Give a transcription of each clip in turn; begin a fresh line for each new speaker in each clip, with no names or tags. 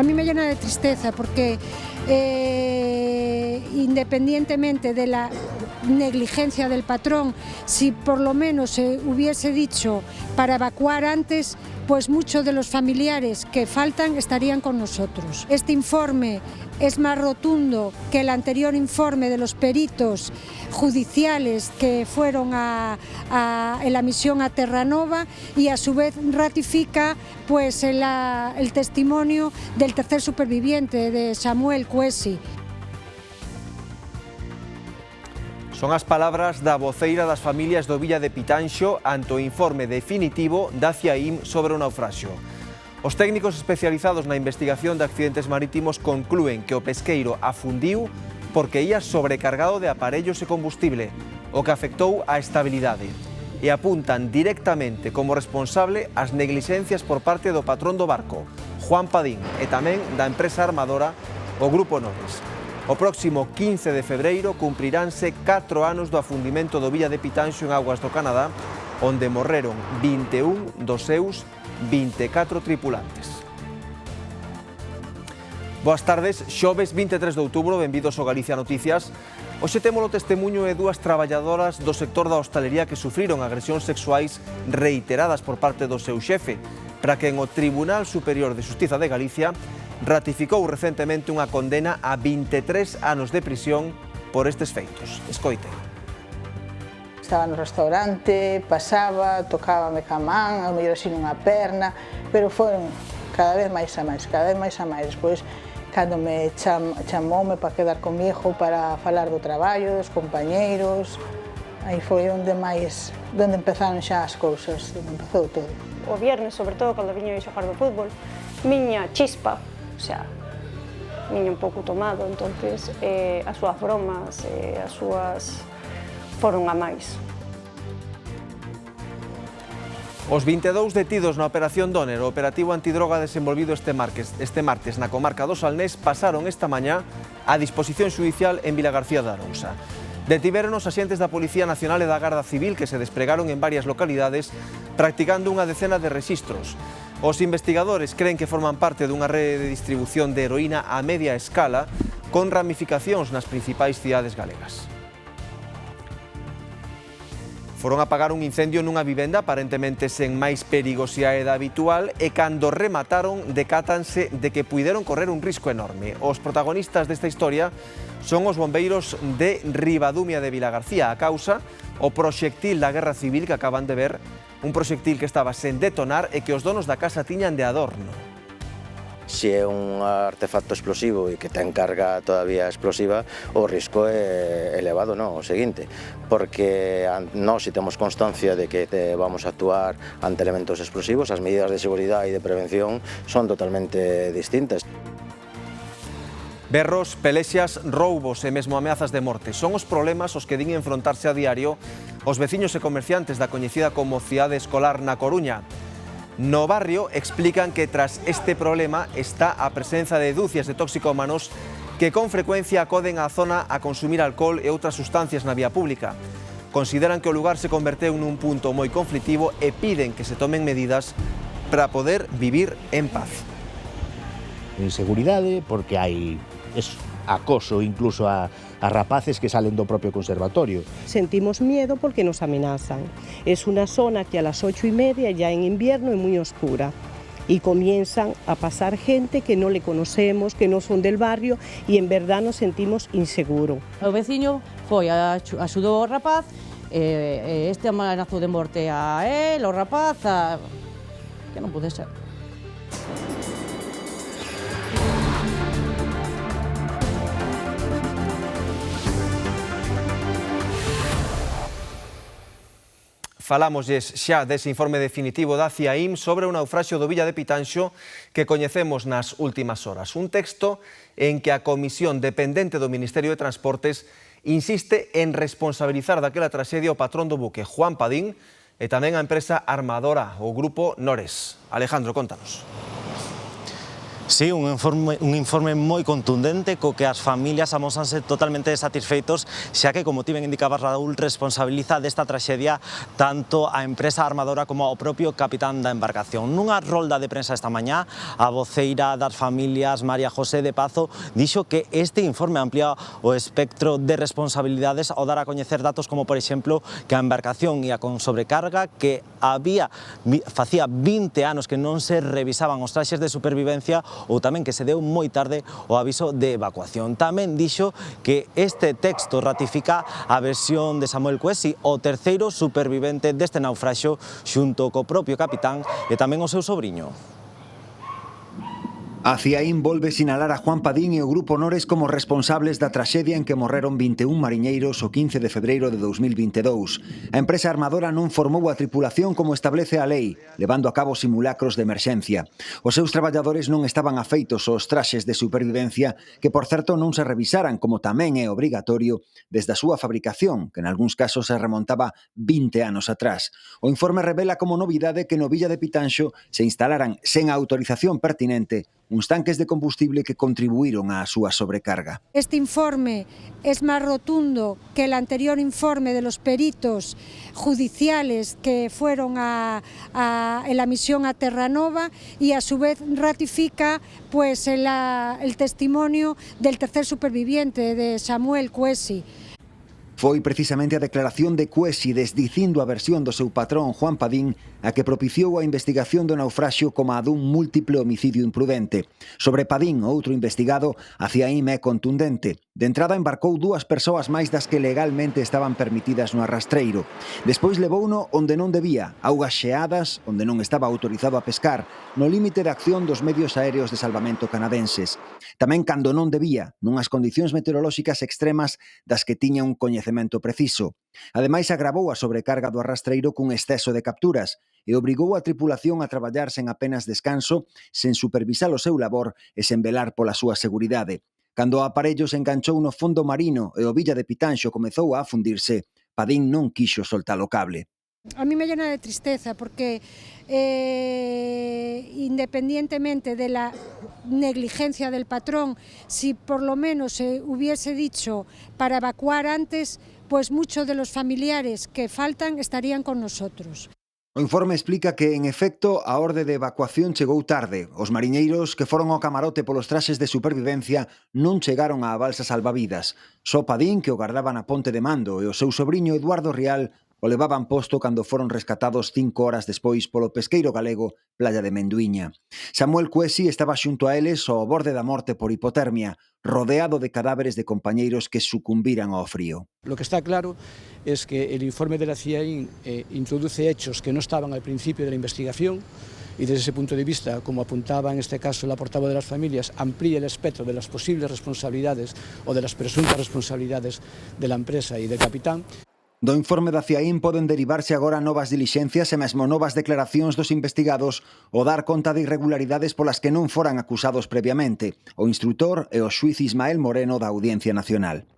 a mí me llena de tristeza porque independientemente de la negligencia del patrón, si por lo menos se hubiese dicho para evacuar antes, pues muchos de los familiares que faltan estarían con nosotros. Este informe es más rotundo que el anterior informe de los peritos judiciales que fueron en la misión a Terranova y a su vez ratifica pues el testimonio del tercer superviviente, de Samuel Cuesi.
Son as palabras da voceira das familias do Villa de Pitanxo ante o informe definitivo da CIAIM sobre o naufraxio. Os técnicos especializados na investigación de accidentes marítimos conclúen que o pesqueiro afundiu porque ía sobrecargado de aparellos e combustible, o que afectou a estabilidade. E apuntan directamente como responsable as negligencias por parte do patrón do barco, Juan Padín, e tamén da empresa armadora, o Grupo Nores. O próximo 15 de febreiro cumpriránse 4 anos do afundimento do Villa de Pitanxo en augas do Canadá, onde morreron 21 dos seus 24 tripulantes. Boas tardes, xoves 23 de outubro, benvidos ao Galicia Noticias. Hoxe temos o testemunho de dúas traballadoras do sector da hostalería que sufriron agresións sexuais reiteradas por parte do seu xefe, para que en o Tribunal Superior de Xustiza de Galicia ratificou recentemente unha condena a 23 anos de prisión por estes feitos. Escoiten.
Estaba no restaurante, pasaba, tocábame ca man, a mellor así nunha perna, pero foron cada vez máis a máis, cada vez máis a máis. Despois, cando me chamoume para quedar comigo para falar do traballo, dos compañeiros, aí foi onde empezaron xa as cousas, onde empezou todo.
O viernes, sobre todo, cando viño a xogar do fútbol, miña chispa, o sea, miña un pouco tomado, entonces as súas bromas, as súas foron a máis.
Os 22 detidos na Operación Donner, o operativo antidroga desenvolvido este martes na comarca do Salnés, pasaron esta mañá a disposición xudicial en Vilagarcía de Arousa. Detiveron os axentes da Policía Nacional e da Garda Civil que se despregaron en varias localidades practicando unha decena de rexistros. Os investigadores creen que forman parte dunha rede de distribución de heroína a media escala con ramificacións nas principais cidades galegas. Foron a apagar un incendio nunha vivenda aparentemente sen máis perigosidade da habitual e cando remataron decátanse de que puideron correr un risco enorme. Os protagonistas desta historia son os bombeiros de Ribadumia de Vilagarcía. A causa, o proxectil da Guerra Civil que acaban de ver, un proxectil que estaba sen detonar e que os donos da casa tiñan de adorno.
Se é un artefacto explosivo e que ten carga todavía explosiva, o risco é elevado, non? O seguinte, porque nós si temos constancia de que vamos a actuar ante elementos explosivos, as medidas de seguridade e de prevención son totalmente distintas.
Berros, pelexias, roubos e mesmo ameazas de morte son os problemas os que din enfrontarse a diario os veciños e comerciantes da coñecida como Cidade Escolar na Coruña. No barrio explican que tras este problema está a presenza de dúcias de toxicómanos que con frecuencia acoden á zona a consumir alcohol e outras sustancias na vía pública. Consideran que o lugar se converteu nun punto moi conflitivo e piden que se tomen medidas para poder vivir en paz.
Inseguridade, porque hai acoso incluso a rapaces que salen do propio conservatorio.
Sentimos miedo porque nos amenazan. Es una zona que a las 8:30 ya en invierno es muy oscura y comienzan a pasar gente que no le conocemos, que no son del barrio y en verdad nos sentimos inseguros.
O veciño foi axudou ao rapaz, este amenazou de morte a él, o rapaz, que non pode ser.
Falámosles xa dese informe definitivo da CIAIM sobre o naufraxio do Villa de Pitanxo que coñecemos nas últimas horas. Un texto en que a Comisión dependente do Ministerio de Transportes insiste en responsabilizar daquela traxedia o patrón do buque, Juan Padín, e tamén a empresa armadora, o Grupo Nores. Alejandro, contanos.
Sí, un informe moi contundente co que as familias amósanse totalmente satisfeitos, xa que, como ti ben indicabas, Raúl, responsabiliza desta traxedia tanto a empresa armadora como ao propio capitán da embarcación. Nunha rolda de prensa esta mañá, a voceira das familias, María José de Pazo, dixo que este informe amplía o espectro de responsabilidades ao dar a coñecer datos como, por exemplo, que a embarcación ia con sobrecarga, que facía 20 anos que non se revisaban os traxes de supervivencia ou tamén que se deu moi tarde o aviso de evacuación. Tamén dixo que este texto ratifica a versión de Samuel Cuesi, o terceiro supervivente deste naufraxo, xunto co propio capitán e tamén o seu sobriño.
A CIAIN volve sinalar a Juan Padín e o Grupo Honores como responsables da traxedia en que morreron 21 mariñeiros o 15 de febreiro de 2022. A empresa armadora non formou a tripulación como establece a lei, levando a cabo simulacros de emerxencia. Os seus traballadores non estaban afeitos aos traxes de supervivencia, que por certo non se revisaran, como tamén é obrigatorio, desde a súa fabricación, que en algúns casos se remontaba 20 anos atrás. O informe revela como novidade que no Villa de Pitanxo se instalaran sen a autorización pertinente uns tanques de combustible que contribuíron á súa sobrecarga.
Este informe es más rotundo que el anterior informe de los peritos judiciales que fueron en la misión a Terranova y a su vez ratifica pues el testimonio del tercer superviviente, de Samuel Cuesi.
Foi precisamente a declaración de Cuesi desdicindo a versión do seu patrón Juan Padín a que propiciou a investigación do naufraxio como a dun múltiple homicidio imprudente. Sobre Padín, outro investigado, a CIAIN é contundente. De entrada embarcou 2 persoas máis das que legalmente estaban permitidas no arrastreiro. Despois levouno onde non debía, augas xeadas, onde non estaba autorizado a pescar, no límite de acción dos medios aéreos de salvamento canadenses. Tamén cando non debía, nunhas condicións meteorolóxicas extremas das que tiña un coñecemento preciso. Ademais, agravou a sobrecarga do arrastreiro cun exceso de capturas e obrigou a tripulación a traballar sen apenas descanso, sen supervisar o seu labor e sen velar pola súa seguridade. Cando o aparello se enganchou no fondo marino e o Villa de Pitanxo comezou a afundirse, Padín non quixo soltar o cable.
A mí me llena de tristeza porque independientemente de la negligencia del patrón, si por lo menos se hubiese dicho para evacuar antes, pues muchos de los familiares que faltan estarían con nosotros.
O informe explica que, en efecto, a orde de evacuación chegou tarde. Os mariñeiros que foron ao camarote polos traxes de supervivencia non chegaron á balsa salvavidas. Só Padín, que o gardaba na ponte de mando, e o seu sobriño Eduardo Rial o levaban posto cando foron rescatados 5 horas despois polo pesqueiro galego Playa de Menduiña. Samuel Cuesi estaba xunto a eles ao borde da morte por hipotermia, rodeado de cadáveres de compañeiros que sucumbiran ao frío.
Lo que está claro es que el informe de la CIAIN introduce hechos que no estaban al principio de la investigación y desde ese punto de vista, como apuntaba en este caso la portavoz de las familias, amplía el espectro de las posibles responsabilidades o de las presuntas responsabilidades de la empresa y del capitán.
Do informe da CIAIN poden derivarse agora novas dilixencias e mesmo novas declaracións dos investigados ou dar conta de irregularidades polas que non foran acusados previamente, o instrutor e o xuiz Ismael Moreno da Audiencia Nacional.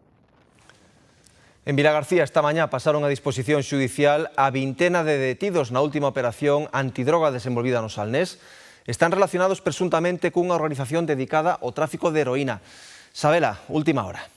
En Vilagarcía esta mañá pasaron a disposición xudicial a 20 de detidos na última operación antidroga desenvolvida no Salnés. Están relacionados presuntamente cunha organización dedicada ao tráfico de heroína. Sabela, última hora.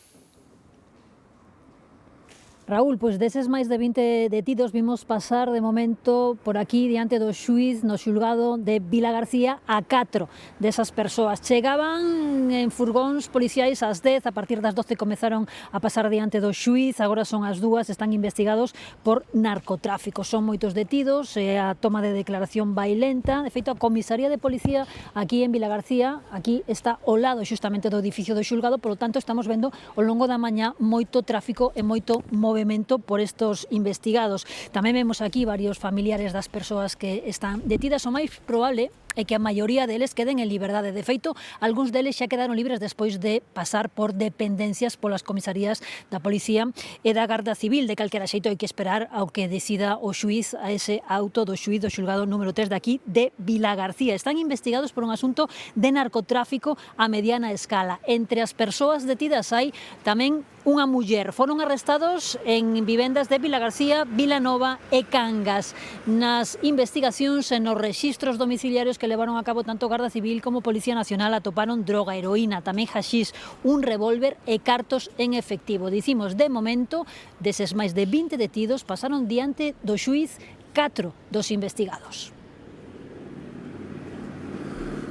Raúl, pois deses máis de 20 detidos vimos pasar de momento por aquí diante do xuiz no xulgado de Vilagarcía a 4 desas persoas. Chegaban en furgóns policiais ás 10, a partir das 12 comezaron a pasar diante do xuiz, agora son as 2, están investigados por narcotráfico. Son moitos detidos, a toma de declaración vai lenta. De feito, a comisaría de policía aquí en Vilagarcía, aquí está ao lado xustamente do edificio do xulgado, polo tanto estamos vendo ao longo da mañá moito tráfico e moito movimento por estos investigados. Tamén vemos aquí varios familiares das persoas que están detidas. O máis probable é que a maioría deles queden en liberdade. De feito, algúns deles xa quedaron libres despois de pasar por dependencias polas comisarías da Policía e da Garda Civil. De calquera xeito hai que esperar ao que decida o xuiz a ese auto do xuiz do xulgado número 3 de aquí de Vilagarcía. Están investigados por un asunto de narcotráfico a mediana escala. Entre as persoas detidas hai tamén unha muller. Foron arrestados en vivendas de Vilagarcía, Vilanova e Cangas. Nas investigacións e nos rexistros domiciliarios que que levaron a cabo tanto Garda Civil como Policía Nacional atoparon droga, heroína, tamén haxís, un revólver e cartos en efectivo. Dicimos, de momento, deses máis de 20 detidos pasaron diante do xuíz 4 dos investigados.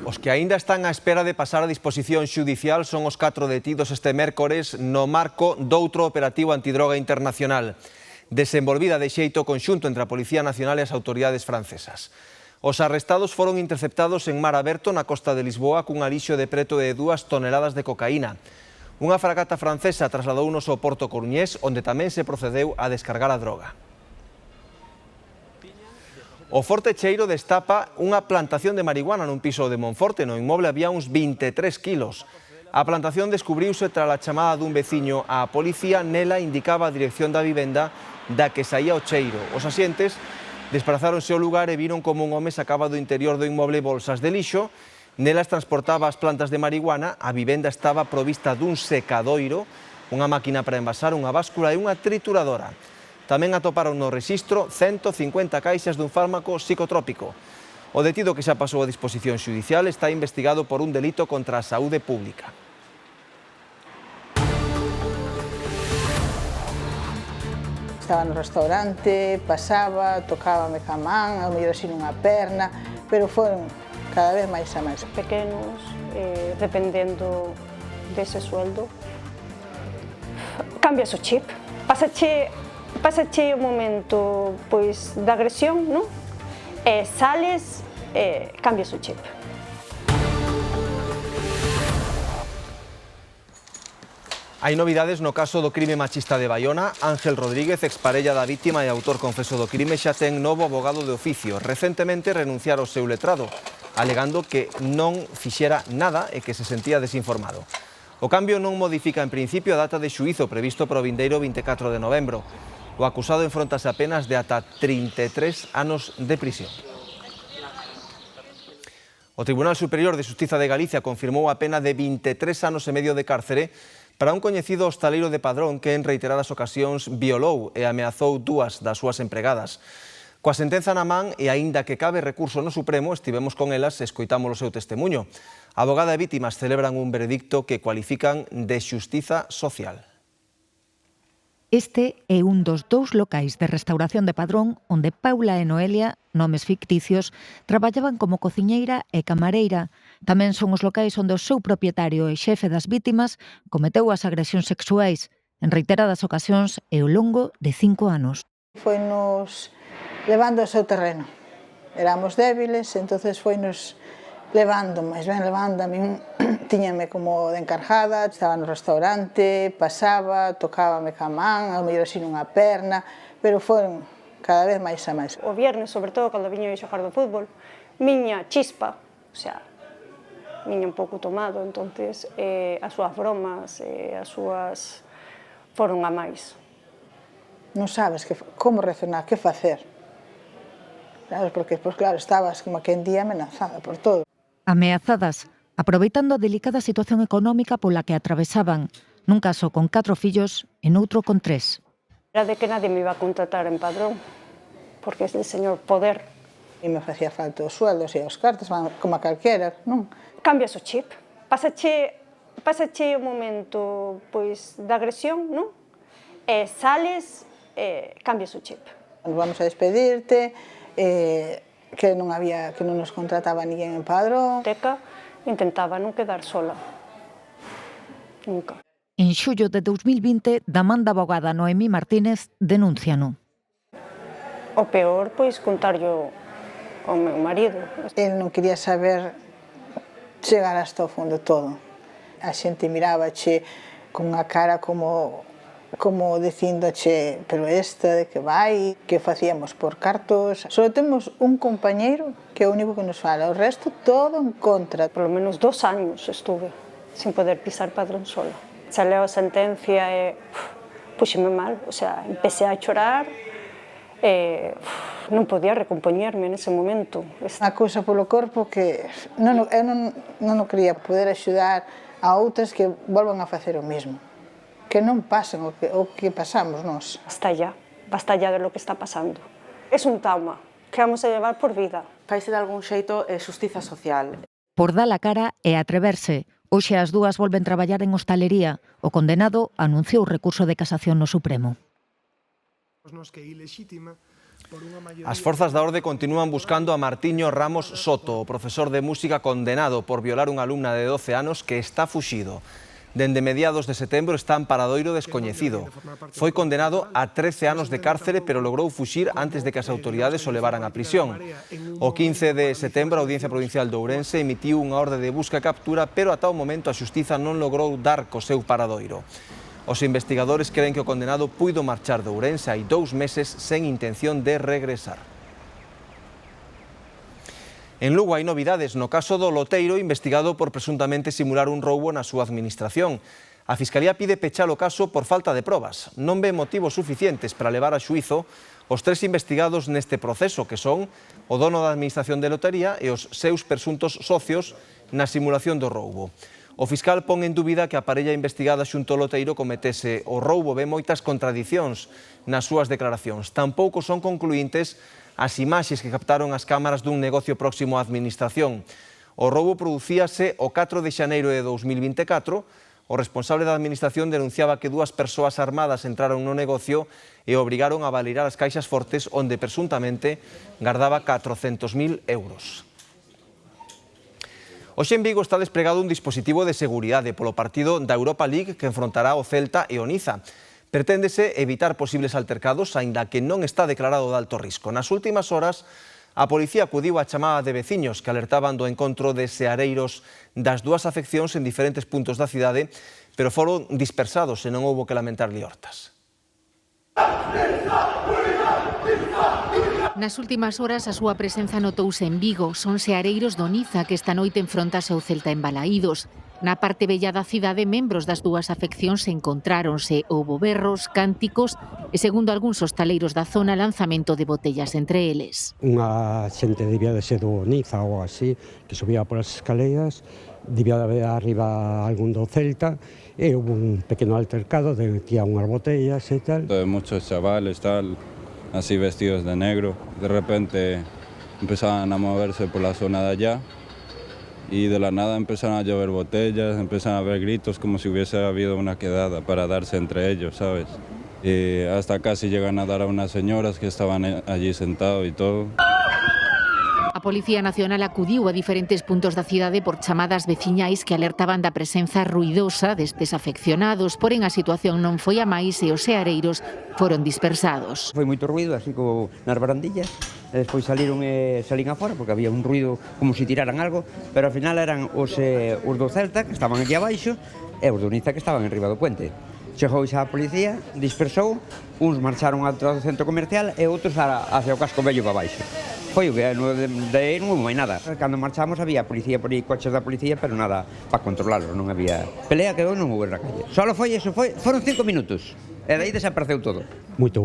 Os que aínda están á espera de pasar a disposición xudicial son os 4 detidos este mércores no marco doutro operativo antidroga internacional, desenvolvida de xeito conxunto entre a Policía Nacional e as autoridades francesas. Os arrestados foron interceptados en mar aberto na costa de Lisboa cun alixo de preto de 2 toneladas de cocaína. Unha fragata francesa trasladounos ao Porto Coruñés, onde tamén se procedeu a descargar a droga. O forte cheiro destapa unha plantación de marihuana nun piso de Monforte. No inmoble había uns 23 kilos. A plantación descubriuse tras a chamada dun veciño á policía. Nela indicaba a dirección da vivenda da que saía o cheiro. Os asientes desprazáronse ao lugar e viron como un home sacaba do interior do inmoble bolsas de lixo. Nelas transportaba as plantas de marihuana. A vivenda estaba provista dun secadoiro, unha máquina para envasar, unha báscula e unha trituradora. Tamén atoparon no rexistro 150 caixas dun fármaco psicotrópico. O detido que xa pasou a disposición xudicial está investigado por un delito contra a saúde pública.
Estaba no restaurante, pasaba, tocábame ca man, ao mellor así nunha perna, pero foron cada vez máis a máis.
Pequenos, dependendo dese sueldo, cambias o chip, Pásache o momento pois da agresión, non? E sales, cambias o chip.
Hai novidades no caso do crime machista de Baiona. Ángel Rodríguez, exparella da vítima e autor confeso do crime, xa ten novo abogado de oficio. Recentemente renunciara ao seu letrado, alegando que non fixera nada e que se sentía desinformado. O cambio non modifica en principio a data de xuízo previsto para o vindeiro 24 de novembro. O acusado enfrontase a penas de ata 33 anos de prisión. O Tribunal Superior de Xustiza de Galicia confirmou a pena de 23 anos e medio de cárcere para un coñecido hostaleiro de Padrón que en reiteradas ocasións violou e ameazou 2 das súas empregadas. Coa sentenza na man e aínda que cabe recurso no Supremo, estivemos con elas e escoitamos o seu testemunho. A avogada e vítimas celebran un veredicto que cualifican de xustiza social.
Este é un dos 2 locais de restauración de Padrón onde Paula e Noelia, nomes ficticios, traballaban como cociñeira e camareira. Tamén son os locais onde o seu propietario e xefe das vítimas cometeu as agresións sexuais en reiteradas ocasións e ao longo de 5 anos.
Foi-nos levando ao seu terreno. Éramos débiles, entonces foi-nos levando, máis ben levando, a min tiñame como de encargada, estaba no restaurante, pasaba, tocábame ca man, ao mellor así nunha perna, pero foron cada vez máis a máis.
O viernes, sobre todo, cando viño a xogar do fútbol, miña chispa, o sea, miña un pouco tomado, entonces as súas bromas, as súas foron a máis.
Non sabes como reaccionar, que facer. Sabes, porque, pois claro, estabas como que en día amenazada por todo.
Ameazadas, aproveitando a delicada situación económica pola que atravesaban, nun caso con 4 fillos e noutro con 3.
Era de que nadie me iba a contratar en Padrón, porque es el señor poder.
E me facía falta os sueldos e os cartos, como a calquera, non?
Cambias o chip, pásache o momento pois da agresión, non? E sales, cambias o chip.
Nos vamos a despedirte, que non nos contrataba ninguén en Padrón.
Intentaba non quedar sola. Nunca.
En xullo de 2020, da man da abogada Noemí Martínez denúnciano.
O peor, pois, contarlo ao meu marido.
El non quería saber chegar hasta o fondo todo. A xente mirábache con a cara como dicíndoche, pero esta de que vai, que facíamos por cartos. Só temos un compañeiro que é o único que nos fala, o resto todo en contra.
Por lo menos 2 años estuve sin poder pisar Padrón sola. Saleu a sentencia e puxeme mal, o sea, empecé a chorar e non podía recompoñerme nese momento.
A cousa polo corpo que eu non quería poder axudar a outras que volvan a facer o mesmo. Que non pasen o que pasamos nós.
Basta ya de lo que está pasando. Es un trauma que vamos a llevar por vida.
Faise de algún xeito xustiza social.
Por dar a cara e atreverse, hoxe as dúas volven traballar en hostalería. O condenado anunciou recurso de casación no Supremo.
As forzas da orde continúan buscando a Martiño Ramos Soto, o profesor de música condenado por violar unha alumna de 12 anos que está fuxido. Dende mediados de setembro está en paradoiro descoñecido. Foi condenado a 13 anos de cárcere, pero logrou fuxir antes de que as autoridades o levaran a prisión. O 15 de setembro, a Audiencia Provincial de Ourense emitiu unha orde de busca e captura, pero ata o momento a xustiza non logrou dar co seu paradoiro. Os investigadores creen que o condenado puido marchar de Ourense hai 2 meses sen intención de regresar. En Lugo hai novidades no caso do loteiro investigado por presuntamente simular un roubo na súa administración. A Fiscalía pide pechar o caso por falta de probas. Non ve motivos suficientes para levar a xuízo os 3 investigados neste proceso, que son o dono da administración de lotería e os seus presuntos socios na simulación do roubo. O fiscal pon en dúbida que a parella investigada xunto ao loteiro cometese o roubo, ve moitas contradicións nas súas declaracións. Tampouco son concluíntes as imaxes que captaron as cámaras dun negocio próximo á administración. O roubo producíase o 4 de xaneiro de 2024. O responsable da administración denunciaba que 2 persoas armadas entraron no negocio e obrigaron a balear as caixas fortes onde presuntamente guardaba 400.000 euros. Hoxe en Vigo está desplegado un dispositivo de seguridade polo partido da Europa League que enfrontará o Celta e o Niza. Preténdese evitar posibles altercados, aínda que non está declarado de alto risco. Nas últimas horas, a policía acudiu á chamada de veciños que alertaban do encontro de seareiros das 2 afeccións en diferentes puntos da cidade, pero foron dispersados e non houbo que lamentar liortas.
Nas últimas horas a súa presenza notouse en Vigo. Son seareiros do Niza que esta noite enfrontase ao Celta en Balaídos. Na parte bella da cidade, membros das 2 afeccións encontráronse, houbo berros, cánticos e, segundo algúns hostaleiros da zona, lanzamento de botellas entre eles.
Unha xente debía de ser do Niza ou así, que subía polas escaleiras, debía de haber arriba algún do Celta, e houve un pequeno altercado, tiran unhas botellas e tal.
Muchos chavales, tal, así vestidos de negro, de repente empezaban a moverse por la zona de allá y de la nada empezaron a llover botellas, empezaron a haber gritos como si hubiese habido una quedada para darse entre ellos, ¿sabes? Y hasta casi llegan a dar a unas señoras que estaban allí sentados y todo.
A Policía Nacional acudiu a diferentes puntos da cidade por chamadas veciñais que alertaban da presenza ruidosa destes afeccionados, porén a situación non foi a máis e os seareiros foron dispersados.
Foi moito ruido, así como nas barandillas, e despois salín afora porque había un ruido como se tiraran algo, pero ao final eran os do Celta que estaban aquí abaixo e os do Niza que estaban enriba do puente. Chegou xa a policía, dispersou, uns marcharon ao centro comercial e outros hacia o casco vello para baixo. Foi o que de aí non houve nada. Cando marchamos había policía por aí, coches da policía, pero nada para controlarlo, non había pelea que non houve na calle. Solo foi eso, foron 5 minutos e de aí desapareceu todo.
Moito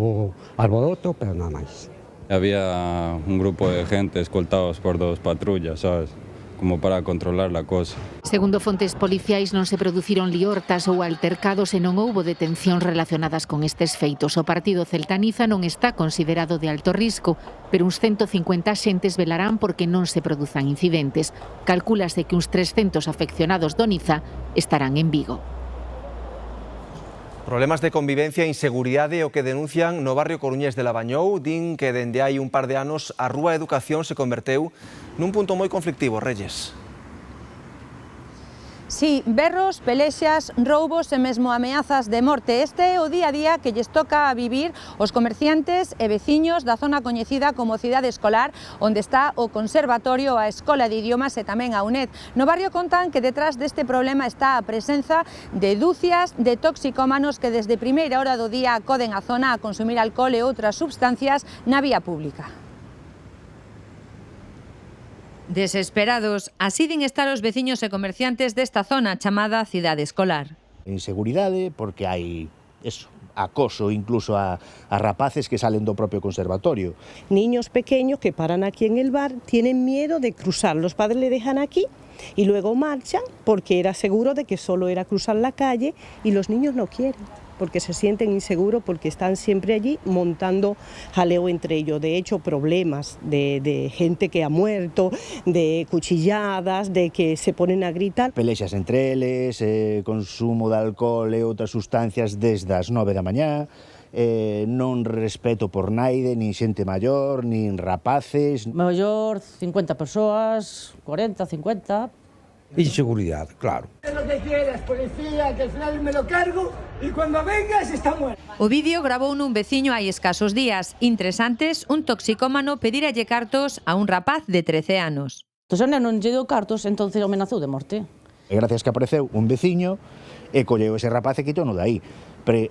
alboroto, pero nada máis.
Había un grupo de gente escoltados por 2 patrullas, ¿sabes? Como para controlar la cosa.
Segundo fontes policiais non se produciron liortas ou altercados e non houbo detencións relacionadas con estes feitos. O partido Celta-Niza non está considerado de alto risco, pero uns 150 xentes velarán porque non se produzan incidentes. Calcúlase que uns 300 afeccionados do Niza estarán en Vigo.
Problemas de convivencia e inseguridade o que denuncian no barrio coruñés de Labañou. Din que dende hai un par de anos a Rúa Educación se converteu nun punto moi conflictivo, Reyes.
Sí, berros, pelexas, roubos e mesmo ameazas de morte. Este é o día a día que lles toca a vivir os comerciantes e veciños da zona coñecida como Cidade Escolar, onde está o Conservatorio, a Escola de Idiomas e tamén a UNED. No barrio contan que detrás deste problema está a presenza de dúcias de toxicómanos que desde primeira hora do día acoden á zona a consumir alcohol e outras substancias na vía pública. Desesperados, así din estar os veciños e comerciantes desta zona chamada Cidade Escolar.
Inseguridade, porque hai acoso incluso a rapaces que salen do propio conservatorio.
Niños pequeños que paran aquí en el bar tienen miedo de cruzar. Los padres le dejan aquí y luego marchan porque era seguro de que solo era cruzar la calle y los niños no quieren. porque se sienten inseguros, porque están siempre allí montando jaleo entre ellos. De hecho, problemas de gente que ha muerto, de cuchilladas, de que se ponen a gritar.
Pelexas entre eles, consumo de alcohol e outras sustancias desde as 9 da mañá, non respeto por naide, nin xente maior, nin rapaces.
Maior, 50 persoas, 40, 50...
Inseguridad, claro.
Lo que quieras, policía, que al final me lo cargo y cuando vengas está muerto.
O vídeo grabou nun veciño hai escasos días. Interesantes, un toxicómano pediralle cartos a un rapaz de 13 anos.
Entón, o neno non lle deu cartos, entón o amenazou de morte.
E gracias que apareceu un veciño e colleu ese rapaz e quitou no de aí.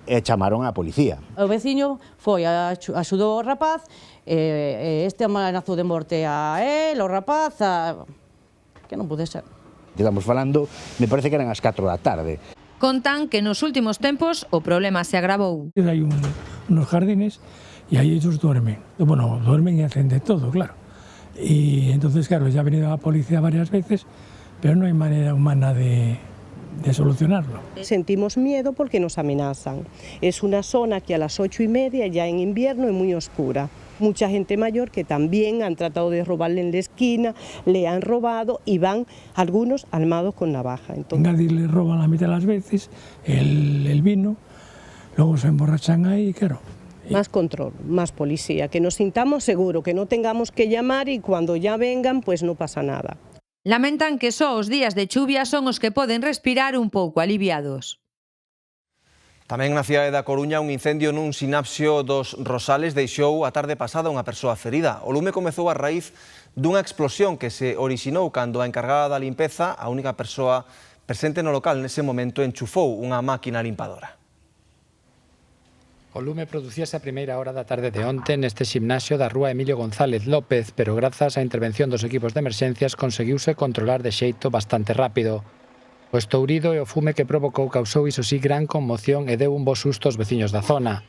E chamaron á policía.
O veciño foi, axudou o rapaz, este amenazou de morte a él, o rapaz, que non pode ser.
Estamos falando, me parece que eran as 4 da tarde.
Contan que nos últimos tempos o problema se agravou.
Hai unos jardines e aí ellos duermen. Bueno, duermen e hacen de todo, claro. Y entonces, claro, ya ha venido la policía varias veces, pero no hay manera humana de solucionarlo.
Sentimos miedo porque nos amenazan. Es una zona que a las 8:30, ya en invierno, es muy oscura. Mucha gente mayor que también han tratado de robarle en la esquina, le han robado y van algunos armados con navaja. Entonces...
Nadie le roba la mitad de las veces el vino, luego se emborrachan ahí, claro.
Más control, más policía, que nos sintamos seguros, que no tengamos que llamar y cuando ya vengan pues no pasa nada.
Lamentan que só os días de chuvia son os que poden respirar un pouco aliviados.
Tamén na cidade da Coruña, un incendio nun sinapsio dos Rosales deixou a tarde pasada unha persoa ferida. O lume comezou a raíz dunha explosión que se orixinou cando a encargada da limpeza, a única persoa presente no local nese momento, enchufou unha máquina limpadora.
O lume producíase a primeira hora da tarde de onte neste ximnasio da rúa Emilio González López, pero grazas á intervención dos equipos de emerxencias conseguiuse controlar de xeito bastante rápido. O estourido e o fume que provocou causou iso sí gran conmoción e deu un bo susto aos veciños da zona.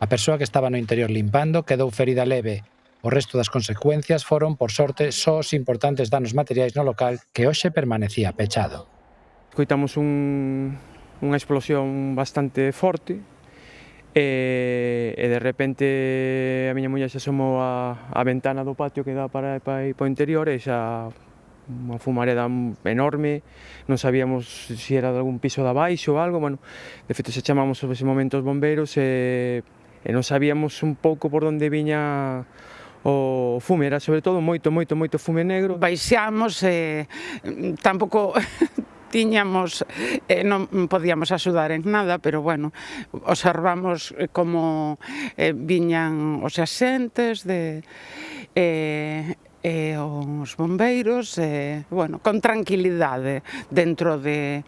A persoa que estaba no interior limpando quedou ferida leve. O resto das consecuencias foron, por sorte, só os importantes danos materiais no local que hoxe permanecía pechado.
Escoitamos unha explosión bastante forte e de repente a miña muller se asomou á ventana do patio que dá para o interior e xa unha fumareda enorme, non sabíamos se era de algún piso de abaixo ou algo, bueno, de feito se chamamos sobre ese momento os bombeiros e non sabíamos un pouco por onde viña o fume, era sobre todo moito fume negro.
Baixamos e tampouco tiñamos, non podíamos axudar en nada, pero bueno, observamos como viñan os axentes os bombeiros, bueno, con tranquilidade dentro de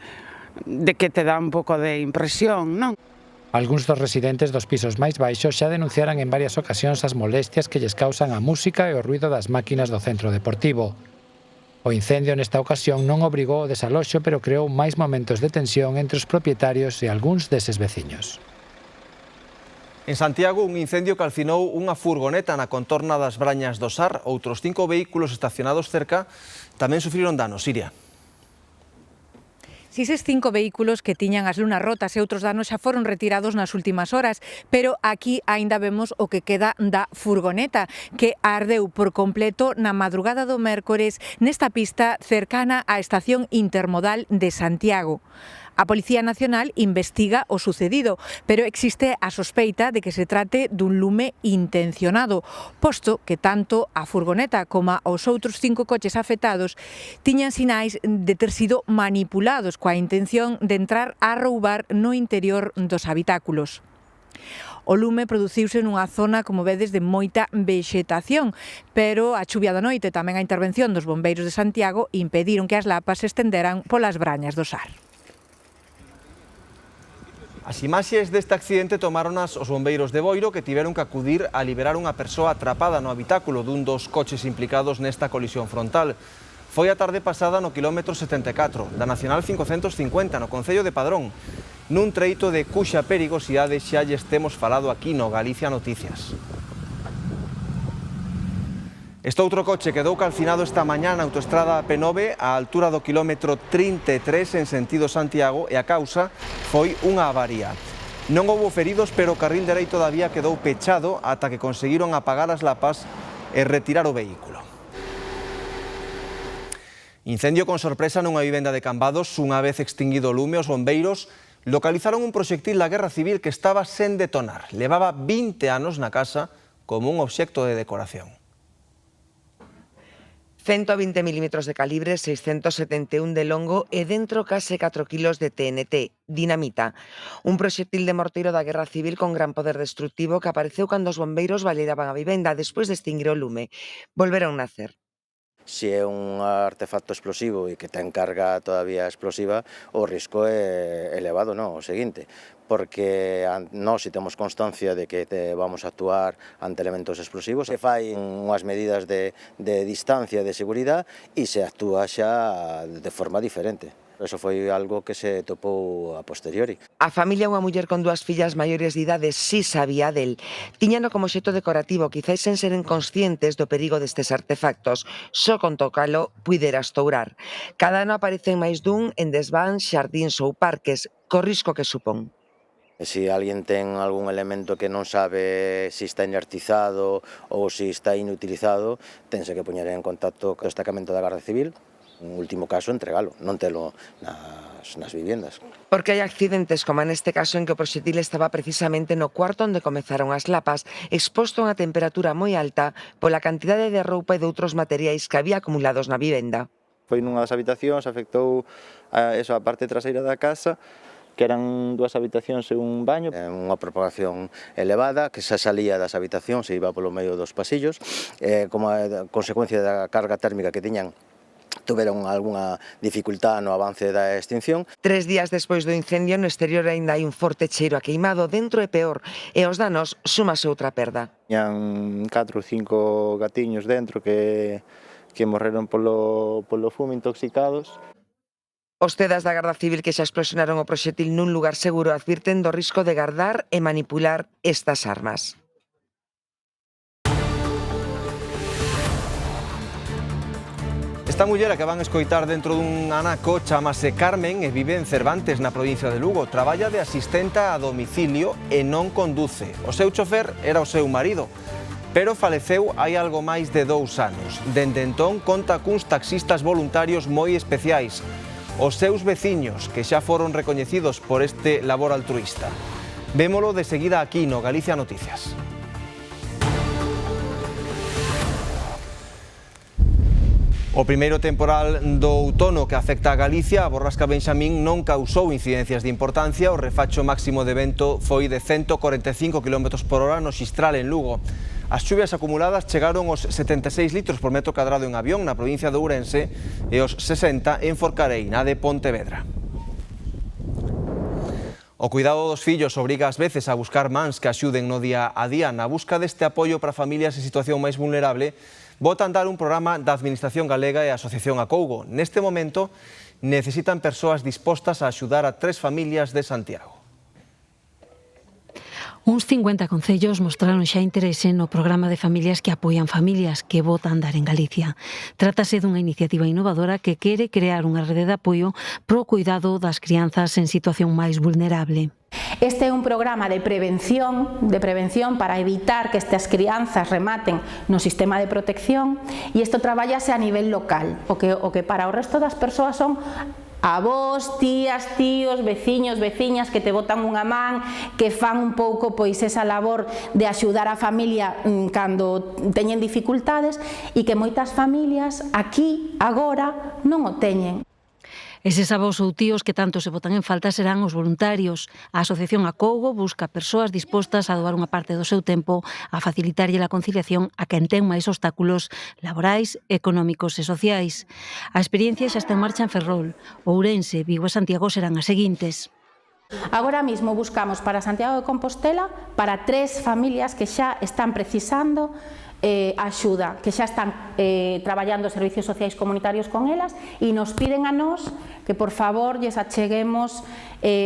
que te dá un pouco de impresión, non?
Algúns dos residentes dos pisos máis baixos xa denunciaran en varias ocasións as molestias que lles causan a música e o ruido das máquinas do centro deportivo. O incendio nesta ocasión non obrigou o desaloxo, pero creou máis momentos de tensión entre os propietarios e algúns deses veciños.
En Santiago, un incendio calcinou unha furgoneta na contorna das Brañas do Sar. Outros 5 vehículos estacionados cerca tamén sufriron danos. Siria.
Si eses 5 vehículos que tiñan as lunas rotas e outros danos xa foron retirados nas últimas horas, pero aquí aínda vemos o que queda da furgoneta, que ardeu por completo na madrugada do mércores nesta pista cercana á estación intermodal de Santiago. A Policía Nacional investiga o sucedido, pero existe a sospeita de que se trate dun lume intencionado, posto que tanto a furgoneta como os outros 5 coches afectados tiñan sinais de ter sido manipulados coa intención de entrar a roubar no interior dos habitáculos. O lume produciuse nunha zona, como vedes, de moita vexetación, pero a chuvia da noite e tamén a intervención dos bombeiros de Santiago impediron que as lapas se estenderan polas Brañas do Sar.
As imaxes deste accidente tomáronas os bombeiros de Boiro, que tiveron que acudir a liberar unha persoa atrapada no habitáculo dun dos coches implicados nesta colisión frontal. Foi a tarde pasada no quilómetro 74 da Nacional 550, no concello de Padrón, nun treito de cuxa perigosidade xa lles temos falado aquí no Galicia Noticias. Este outro coche quedou calcinado esta mañá na autoestrada P9 á altura do quilómetro 33 en sentido Santiago e a causa foi unha avaría. Non houbo feridos, pero o carril dereito da vía quedou pechado ata que conseguiron apagar as lapas e retirar o vehículo. Incendio con sorpresa nunha vivenda de Cambados. Unha vez extinguido o lume, os bombeiros localizaron un proxectil da Guerra Civil que estaba sen detonar. Levaba 20 anos na casa como un obxecto de decoración.
120 milímetros de calibre, 671 de longo e dentro case 4 kilos de TNT, dinamita. Un proxectil de morteiro da Guerra Civil con gran poder destructivo que apareceu cando os bombeiros baleiraban a vivenda despois de extinguir o lume. Volveron nacer.
Se é un artefacto explosivo e que ten carga todavía explosiva, o risco é elevado, non? O seguinte, porque nós, se temos constancia de que vamos a actuar ante elementos explosivos, se fai unhas medidas de distancia e de seguridade e se actúa xa de forma diferente. Eso foi algo que se topou a posteriori.
A familia, unha muller con 2 fillas maiores de idade, si sabía del. Tiñano como obxecto decorativo, quizáis sen seren conscientes do perigo destes artefactos. Só con tocalo puidera estourar. Cada ano aparecen máis dun en desváns, xardíns ou parques, co risco que supón.
Se alguén ten algún elemento que non sabe se está inertizado ou se está inutilizado, tense que poñer en contacto co destacamento da Garda Civil. En último caso, entregalo, non telo nas viviendas.
Porque hai accidentes, como neste caso en que o proxectil estaba precisamente no cuarto onde comezaron as lapas, exposto a unha temperatura moi alta pola cantidade de roupa e de outros materiais que había acumulados na vivenda.
Foi nunha das habitacións, afectou a parte traseira da casa, que eran 2 habitacións e un baño, unha propagación elevada que xa salía das habitacións e iba polo medio dos pasillos, como a consecuencia da carga térmica que tiñan, tuveron algunha dificultad no avance da extinción.
3 días despois do incendio, no exterior aínda hai un forte cheiro a queimado, dentro é peor, e aos danos súmase outra perda.
Tiñan 4 ou 5 gatiños dentro que morreron polo fume, intoxicados.
Os CEDAS da Garda Civil que xa explosionaron o proxectil nun lugar seguro advirten do risco de guardar e manipular estas armas.
Esta muller que van escoitar dentro dun anaco chamase Carmen e vive en Cervantes, na provincia de Lugo. Traballa de asistenta a domicilio e non conduce. O seu chofer era o seu marido, pero faleceu hai algo máis de 2 anos. Dende entón conta cuns taxistas voluntarios moi especiais, os seus veciños, que xa foron recoñecidos por este labor altruísta. Vémolo de seguida aquí no Galicia Noticias. O primeiro temporal do outono que afecta a Galicia, a borrasca Benxamín, non causou incidencias de importancia. O refacho máximo de vento foi de 145 km/h no Xistral en Lugo. As chuvias acumuladas chegaron aos 76 litros por metro cadrado en Avión, na provincia de Ourense, e aos 60 en Forcarei, na de Pontevedra. O cuidado dos fillos obriga ás veces a buscar mans que axuden no día a día. Na busca deste apoio para familias en situación máis vulnerable, bota a andar un programa da Administración Galega e a Asociación Acougo. Neste momento, necesitan persoas dispostas a axudar a 3 familias de Santiago.
Uns 50 concellos mostraron xa interese no programa de familias que apoian familias que bota a andar en Galicia. Trátase dunha iniciativa innovadora que quere crear unha rede de apoio pro cuidado das crianzas en situación máis vulnerable.
Este é un programa de prevención para evitar que estas crianzas rematen no sistema de protección, e isto traballase a nivel local, o que para o resto das persoas son avós, tías, tíos, veciños, veciñas que te botan unha man, que fan un pouco pois esa labor de axudar a familia cando teñen dificultades, e que moitas familias aquí, agora, non o teñen.
Eses avós ou tíos que tanto se botan en falta serán os voluntarios. A Asociación Acougo busca persoas dispostas a doar unha parte do seu tempo a facilitarlle a conciliación a quen ten máis obstáculos laborais, económicos e sociais. A experiencia xa está en marcha en Ferrol. Ourense, Vigo e Santiago serán as seguintes.
Agora mismo buscamos para Santiago de Compostela para 3 familias que xa están precisando axuda, que xa están traballando servicios sociais comunitarios con elas, e nos piden a nós que por favor lles acheguemos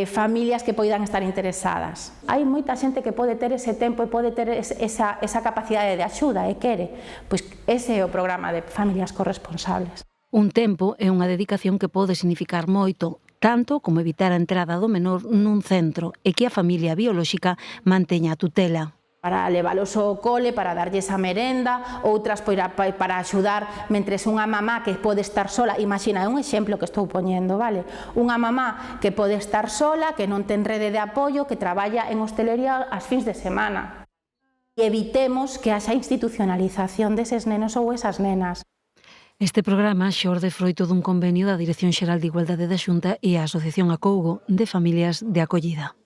familias que poidan estar interesadas. Hai moita xente que pode ter ese tempo e pode ter esa capacidade de axuda e quere, pois ese é o programa de familias corresponsables.
Un tempo é unha dedicación que pode significar moito. tanto como evitar a entrada do menor nun centro e que a familia biolóxica manteña a tutela.
Para leválos ao cole, para darlles a merenda, outras para axudar mentres unha mamá que pode estar sola, imagina, é un exemplo que estou poñendo, vale? Unha mamá que pode estar sola, que non ten rede de apoio, que traballa en hostelería ás fins de semana. E evitemos que haxa institucionalización deses nenos ou esas nenas.
Este programa xorde froito dun convenio da Dirección Xeral de Igualdade da Xunta e a Asociación Acougo de Familias de Acollida.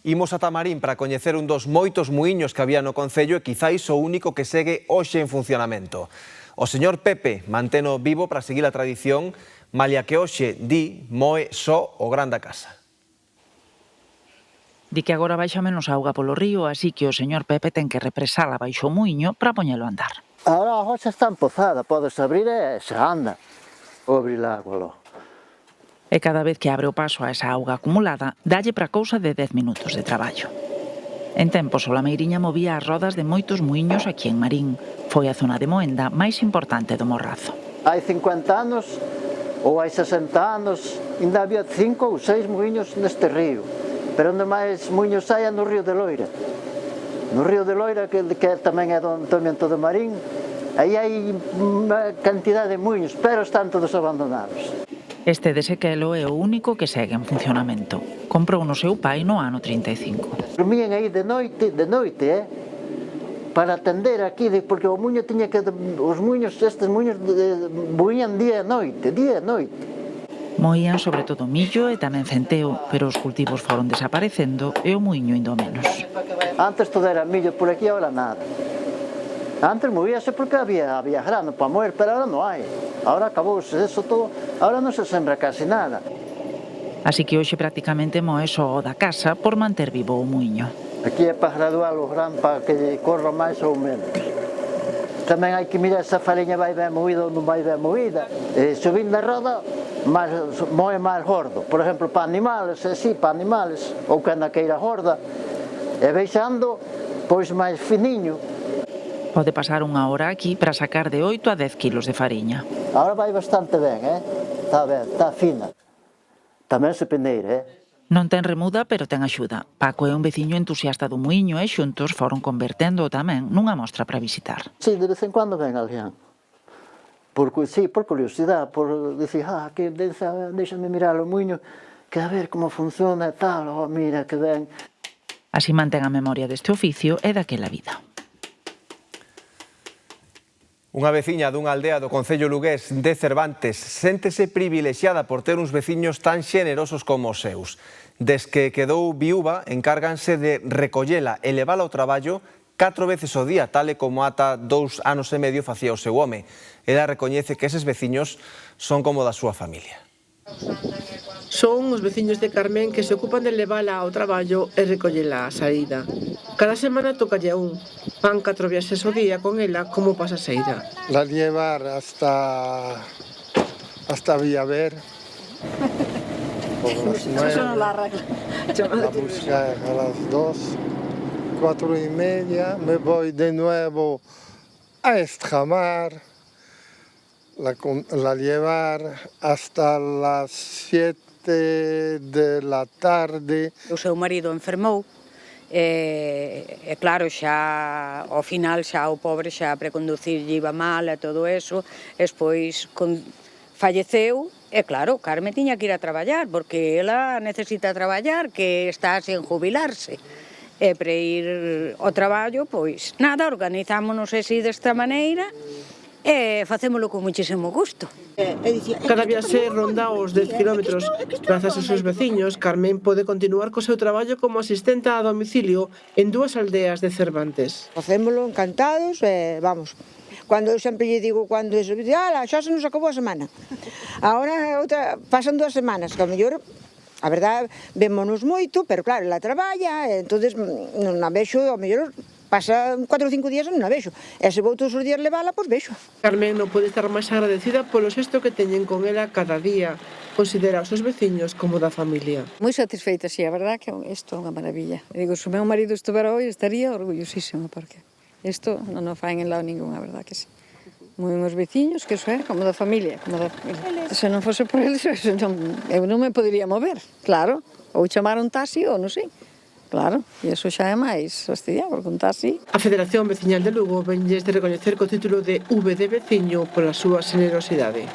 Imos a Tamarín para coñecer un dos moitos muiños que había no concello e quizáis o único que segue hoxe en funcionamento. O señor Pepe manteno vivo para seguir a tradición, malia que hoxe di moe só o gran da casa.
Di que agora baixa menos auga polo río, así que o señor Pepe ten que represala baixo o muiño para poñelo a andar.
Agora a rocha está empozada, podes abrir e se anda. Ou abrir a água logo.
E cada vez que abre o paso a esa auga acumulada, dalle para cousa de 10 minutos de traballo. En tempos, o Lameiriña movía as rodas de moitos muiños aquí en Marín. Foi a zona de moenda máis importante do Morrazo.
Hai 50 anos ou hai 60 anos, ainda había 5 ou 6 muiños neste río. Pero onde máis muiños hai é no río de Loira. No río de Loira, que tamén é do Ayuntamiento de Marín, aí hai unha cantidade de muiños, pero están todos abandonados.
Este de Sequelo é o único que segue en funcionamento. Comprou no seu pai no ano 35.
Dormían aí de noite, para atender aquí, porque o muiño tiña que... Os muiños, estes muiños, moían día e noite,
Moían sobre todo millo e tamén centeo, pero os cultivos foron desaparecendo e o muiño indo menos.
Antes todo era millo por aquí, ahora nada. Antes movíase porque había grano para moer, pero ahora non hai. Ahora acabouse eso todo, ahora non se sembra casi nada.
Así que hoxe prácticamente moe só o da casa por manter vivo o muiño.
Aquí é para graduar o gran para que corra máis ou menos. Tamén hai que mirar se a fariña vai ben moída ou non vai ben moída. Subindo a roda, moe máis gordo. Por exemplo, para animales, ou cando queira gorda. E baixando, pois máis finiño.
Pode pasar unha hora aquí para sacar de 8 a 10 kilos de fariña.
Agora vai bastante ben, está ben, está fina. Tamén se peneira,
Non ten remuda, pero ten axuda. Paco é un veciño entusiasta do muiño e xuntos foron convertendo tamén nunha mostra para visitar.
Sí, de vez en cuando ven alguén. Por curiosidade, por dicir, que déxame mirar o muiño, que a ver como funciona e tal, mira que ben.
Así mantén a memoria deste oficio e daquela vida.
Unha veciña dunha aldea do concello lugués de Cervantes séntese privilexiada por ter uns veciños tan xenerosos como os seus. Des que quedou viúva, encárganse de recollela e levala ao traballo 4 veces ao día, tal e como ata 2 anos e medio facía o seu home. Ela recoñece que eses veciños son como da súa familia.
Son os veciños de Carmen que se ocupan de levala ao traballo e recollela á saída. Cada semana tocalle un. Van 4 viaxes ao día con ela como pasaseira.
La llevar hasta Villaver. Por las 9. La buscar a las 2, 4:30. Me voy de nuevo a Estramar. La llevar hasta las 7 de la tarde.
O seu marido enfermou e claro, xa ao final xa o pobre xa preconducir lle iba mal e todo eso, despois falleceu e claro, Carmen tiña que ir a traballar porque ela necesita traballar, que está sen jubilarse. E para ir ao traballo, pois nada, organizámonos así desta maneira e facémolo con muchísimo gusto.
Cada viaxe ronda os 10 kilómetros. Grazas aos seus veciños, Carmen pode continuar co seu traballo como asistenta a domicilio en 2 aldeas de Cervantes.
Facémolo encantados e vamos. Cando eu sempre lle digo, cando eso, xa se nos acabou a semana. Agora pasan 2 semanas, que a mellor, a verdade, vémonos moito, pero claro, ela traballa, e entonces non a vexo, a mellor pasa 4 ou 5 días e non a vexo. E se vou todos os días levala, pois vexo.
Carmen non pode estar máis agradecida polo xesto que teñen con ela cada día. Considera os seus veciños como da familia.
Moi satisfeita, sí, a verdad que isto é unha maravilla. Digo, se o meu marido estuvera hoy estaría orgullosísimo, porque isto non o fai en lado ningún, a verdad que sí.
moi uns veciños, que eso é como da familia. Se non fose por eles, eu non me podería mover, claro. Ou chamar un taxi ou non sei. Claro, e iso xa é máis fastidiado, porque un taxi...
A Federación Veciñal de Lugo venlles de recoñecer co título de V de veciño pola súa xenerosidade.